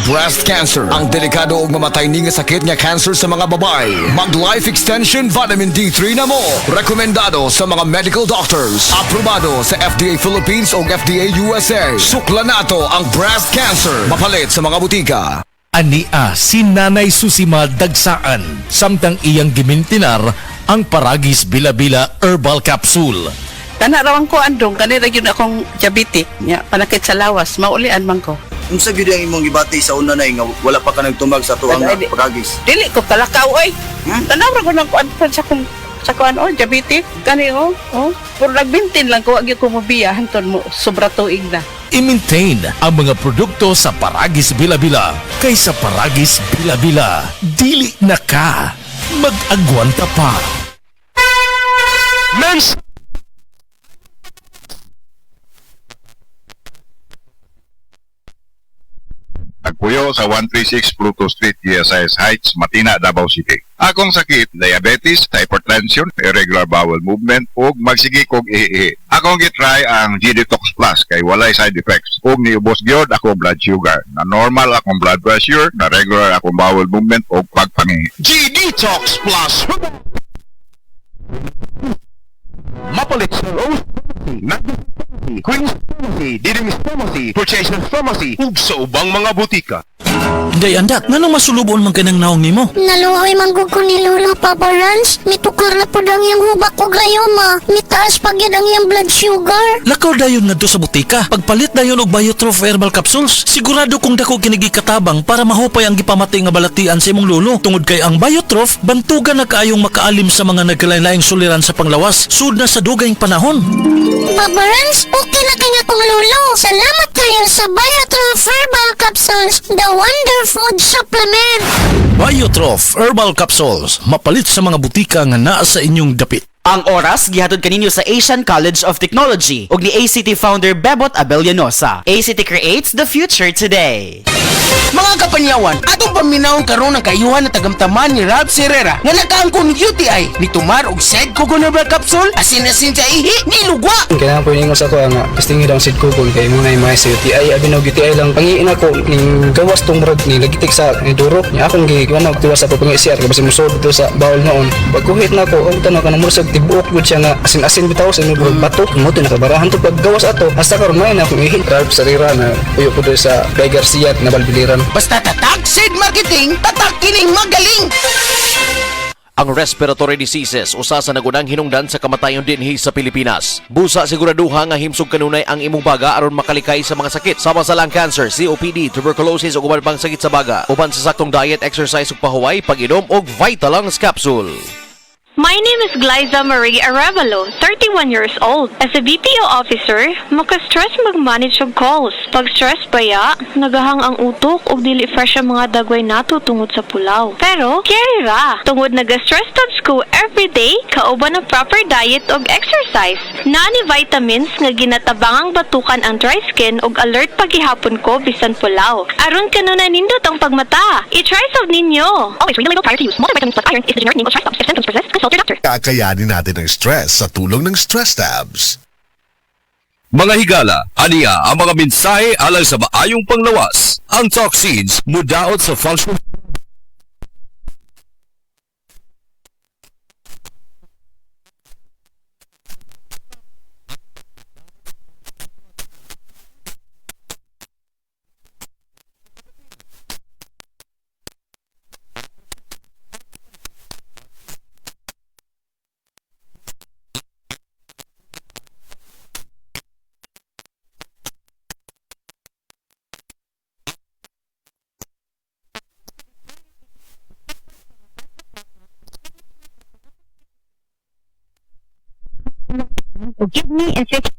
breast cancer. Ang delikado ug mamatay ni nga sakit nga cancer sa mga babae. Mag Life Extension Vitamin D3 na mo. Rekomendado sa mga medical doctors. Aprobado sa FDA Philippines ug FDA USA. Sukla nato ang breast cancer. Mapalit sa mga butika. Ania si Nanay Susima Dagsaan samtang iyang gimintinar ang Paragis Bila-Bila Herbal Capsule. Kanarawan ko andong kanira yun akong diabetic nya panakit sa lawas maulian man ko. Unsa gyud ang imong gibati sa una nay nga wala pa ka nagtumag sa tuang Paragis? Dili ko kalakaw oy. Tanaw ra ko nang kuan sa kuan diabetic kani puro nagbintin lang ko agi ko mobiya hanton mo sobra tuig na. I-maintain ang mga produkto sa Paragis Bila-Bila kaysa Paragis Bila-Bila. Dili na ka. Mag-agwanta pa. Men's Nagpuyo sa 136 Pluto Street, GSIS Heights, Matina, Davao City. Akong sakit, diabetes, hypertension, irregular bowel movement, ug magsigi kog ihi. Akong gitry ang G-Detox Plus kay walay side effects. Ug niubos gyud akong blood sugar. Na normal akong blood pressure, na regular akong bowel movement ug pagpangihi. G-Detox Plus. Mapalit sa Rose Pharmacy, Queen's Pharmacy, Didymus Pharmacy, Purchaser's Pharmacy, ug sa ubang mga butika. Day andak, nanong masulubon man kanang naong nimo? Naluoy manggug ko ni Lola Papa Rans. Mitukar na po ang iyang hubak o gayoma. Mitaas pag yan ang iyang blood sugar. Lakaw dayon nga do sa butika. Pagpalit dayon og Biotrof Herbal Capsules, sigurado kung dako kinigi katabang para mahupay ang gipamatay nga balatian sa imong lolo. Tungod kay ang Biotrof, bantugan na kaayong makaalim sa mga nagkalain-laing suliran sa panglawas, sud na sa dugayng panahon. Papa Rans, okay na kanya kong lolo. Salamat kayo sa Biotrof Herbal Capsules, the Wonder Food Supplement. Biotrof Herbal Capsules, mapalit sa mga butika nga naa sa inyong dapit. Ang oras gihatod kaninyo sa Asian College of Technology ug ni ACT founder Bebot Abellanosa. ACT creates the future today. Mga kapanyawan, atong paminawon karon ang kayuhan na tagamtaman ni Rab Serrera nga nakaangkon UTI ni tumar og sed kugon herbal capsule asin-asin sa ihi ni lugwa. Kailangan po ingos ako nga testingin ang sed kugon kay muna yung mga sa UTI abinog UTI lang pangiin ako ning gawas tong murag ni lagitik sa duro ni akong giwanag tuwas ako pang-CR kasi musod dito sa bawal noon. Pagkuhit na ako ang tanong kanang murag tibuok gud siya nga asin-asin bitaw sa imong bato mo to nakabarahan to paggawas ato hasta karon may na akong ihi Rab Serrera na puyo ko sa Guy Garcia na balbiliran. Basta tatak seed marketing, tatak kining magaling. Ang respiratory diseases usa sa nagunang hinungdan sa kamatayon dinhi sa Pilipinas. Busa siguraduha nga himsog kanunay ang imong baga aron makalikay sa mga sakit sama sa lung cancer, COPD, tuberculosis ug uban pang sakit sa baga. Uban sa saktong diet, exercise ug pahuway, pag-inom og Vitalungs capsule. My name is Glyza Marie Arevalo, 31 years old. As a BPO officer, maka-stress mag-manage og calls. Pag stress baya, nagahang ang utok o dili fresh ang mga dagway nato tungod sa pulaw. Pero, carry ra. Tungod naga-stress tabs ko everyday, kauban ng proper diet og exercise. Nani vitamins nga ginatabangang batukan ang dry skin og alert pagihapon ko bisan pulaw. Aron kanuna nindot ang pagmata. I-try sab ninyo. Always read the label prior to use. Multivitamins plus iron is the generic name of stress tabs. If symptoms persist, consult your doctor. Kakayanin natin ang stress sa tulong ng Stress Tabs. Mga higala, aniya ang mga mensahe alang sa maayong panglawas. Ang toxins mudaot sa function. Kidney infection.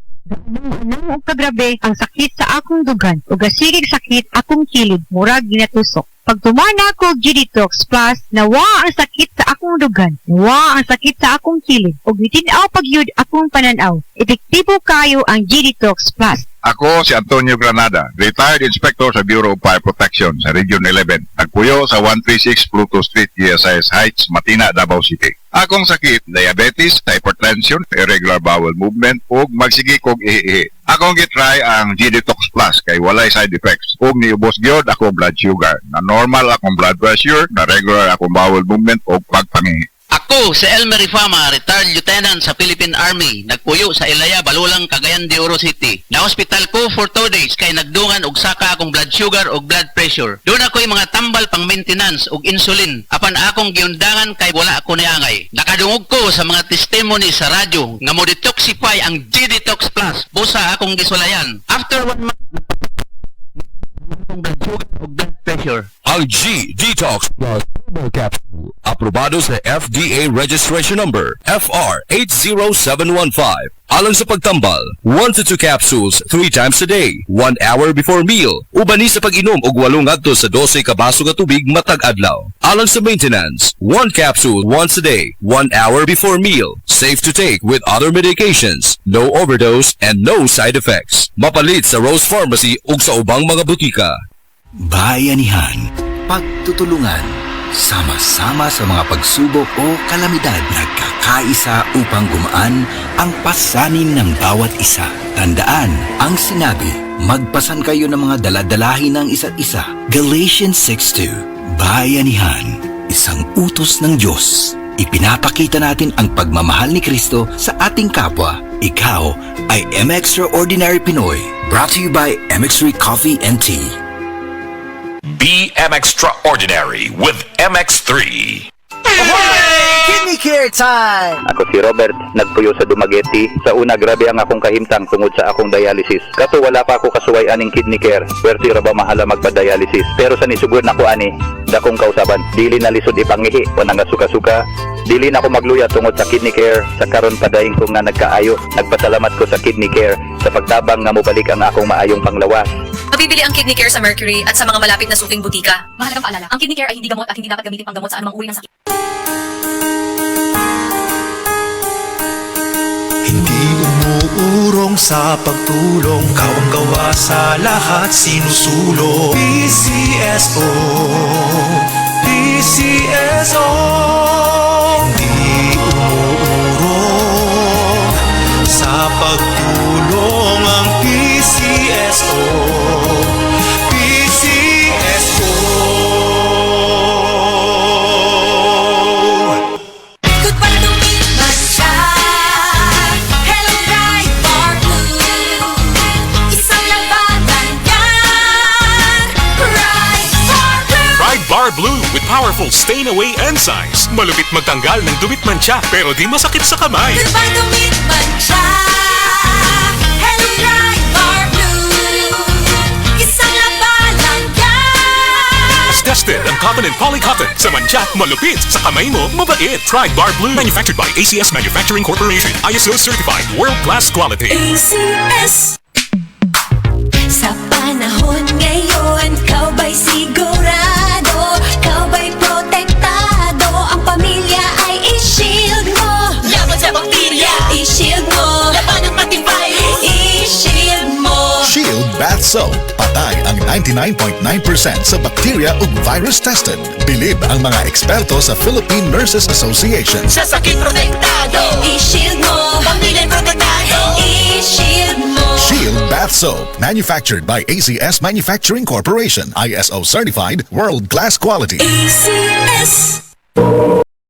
Anong kagrabe ang sakit sa akong dugan o gasigig sakit akong kilid murag ginatusok. Pag tumana ko G-Detox Plus, nawa ang sakit sa akong dugan, nawa ang sakit sa akong kilid o gitinaw pagyud akong pananaw. Epektibo kayo ang G-Detox Plus. Ako si Antonio Granada, retired inspector sa Bureau of Fire Protection sa Region 11. Nagpuyo sa 136 Pluto Street, GSIS Heights, Matina, Davao City. Akong sakit, diabetes, hypertension, irregular bowel movement, ug magsigi kog ihi. Akong gitry ang G-Detox Plus kay walay side effects. Ug niubos gyud ako blood sugar, na normal akong blood pressure, na regular akong bowel movement ug pagpangihi. Ako, si Elmer Rifama, retired lieutenant sa Philippine Army. Nagpuyo sa Ilaya, Balulang, Cagayan de Oro City. Na-hospital ko for 2 days kay nagdungan og saka akong blood sugar ug blood pressure. Doon ako'y mga tambal pang maintenance ug insulin. Apan akong giundangan kay wala ako niangay. Nakadungog ko sa mga testimony sa radyo nga mo detoxify ang G-Detox Plus. Busa akong gisulayan. After 1 month, blood sugar ug blood pressure. Ang G-Detox Plus Capsule, aprobado sa FDA registration number FR80715. Alang sa pagtambal, 1 to 2 capsules 3 times a day, 1 hour before meal. Ubani sa pag-inom og 8 ngadto sa 12 ka baso nga tubig matag adlaw. Alang sa maintenance, 1 capsule once a day, 1 hour before meal. Safe to take with other medications, no overdose and no side effects. Mapalit sa Rose Pharmacy ug sa ubang mga butika. Bayanihan, pagtutulungan, sama-sama sa mga pagsubok o kalamidad, nagkakaisa upang gumaan ang pasanin ng bawat isa. Tandaan ang sinabi, magpasan kayo ng mga daladalahin ng isa't isa. Galatians 6:2. Bayanihan, isang utos ng Diyos. Ipinapakita natin ang pagmamahal ni Kristo sa ating kapwa. Ikaw ay M-Extraordinary Pinoy. Brought to you by MX3 Coffee and Tea. Be extraordinary with MX3. Kidney Care Time! Ako si Robert, nagpuyo sa Dumaguete. Sa una, grabe ang akong kahimtang tungod sa akong dialysis. Kato wala pa ako kasuway aning kidney care. Pwerte ra ba mahala magpa-dialysis. Pero sa nisugod na ko ani, dakong kausaban. Dili na lisod ipangihi, wala nga suka-suka. Dili na ako magluya tungod sa kidney care. Sa karon padaing kong na nagkaayo. Nagpasalamat ko sa kidney care sa pagtabang nga mobalik ang akong maayong panglawas. Mabibili ang Kidney Care sa Mercury at sa mga malapit na suking butika. Mahalagang paalala, ang Kidney Care ay hindi gamot at hindi dapat gamitin panggamot sa anumang uri ng sakit. Hindi umuurong sa pagtulong, kawang-gawa sa lahat sinusulong. PCSO, PCSO. Hindi umuurong sa pagtulong ang PCSO. PCSO. Goodbye to me, Masya. Hello, Ride Bar Blue. Isang labanan yan. Ride Bar Blue. Ride Bar Blue with powerful stain-away enzymes. Malupit magtanggal ng dubit mancha pero di masakit sa kamay. Goodbye to me, Masya. Hello, Ride Bar Blue. Isang labanan yan. As tested ang cotton and polycotton. Sa mancha, malupit. Sa kamay mo, mabait. Ride Bar Blue. Manufactured by ACS Manufacturing Corporation. ISO certified. World-class quality. ACS. Sa panahon ngayon, kau ba'y sigurado? Kau ba'y protektado? Ang pamilya ay i-shield mo. Laban sa bakterya, i-shield mo. Laban ng pati virus, i-shield mo. Shield Bath Soap. Patay ang 99.9% sa bacteria ug virus tested. Bilib ang mga eksperto sa Philippine Nurses Association. Sa sakit protektado, i-shield mo. Pamilya protektado, i-shield mo. Shield Bath Soap. Manufactured by ACS Manufacturing Corporation. ISO certified. World-class quality. ACS.